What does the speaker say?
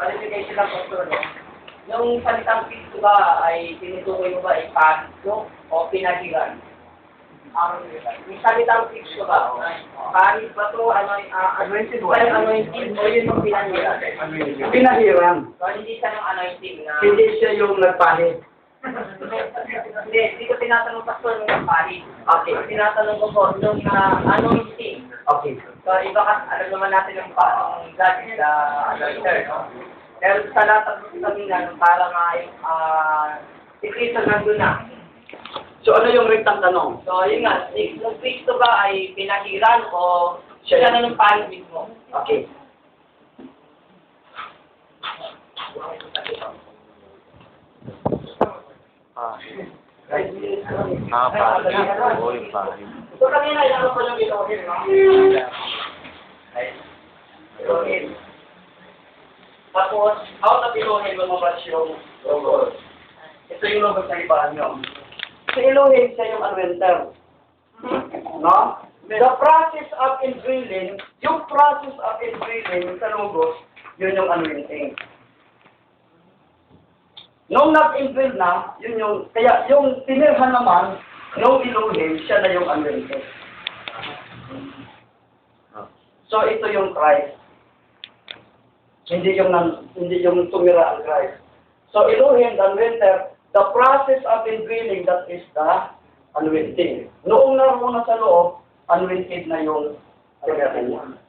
Qualification ng pastor, no? Yung salitang Kristo ba ay tinutukoy mo ba ay pahito o pinahiran? Yung salitang Kristo ba, pahit ba ito, anointing o yun yung pinahiran? Pinahiran. So, hindi siya ng anointing na... Hindi siya yung nagpahit. Hindi ko tinatanong pastor ng pahit. Okay. Tinatanong ko po, nung anointing. Okay. So, iba kasi, alam naman natin yung God is the anointer, no? Pero sa lahat ng sabi nga, para nga yung, si Kristo nandun na. So ano yung rectang tanong? So, yun nga, yung Kristo ba ay pinahiran o siya na ng pahin mismo? Okay. Pahit. Oo, yung pahit. So, kanina, yan ko yung Elohim, no? Elohim. Tapos, out of Elohim, lumabas yung Logos. Ito yung Logos na ibahan nyo. Si Elohim siya yung anointer. No? The process of indwelling, yung process of indwelling sa logos, yun yung anointing. Nung nag-indwell na, yun yung, kaya yung tinirhan naman, nung Elohim, siya na yung anointing. So ito yung Christ. Hindi yung tumira ang Christ. So Elohim, the anointer, the process of indwelling, that is the anointing. Noong naroon na sa loob, anointed na yung kanya.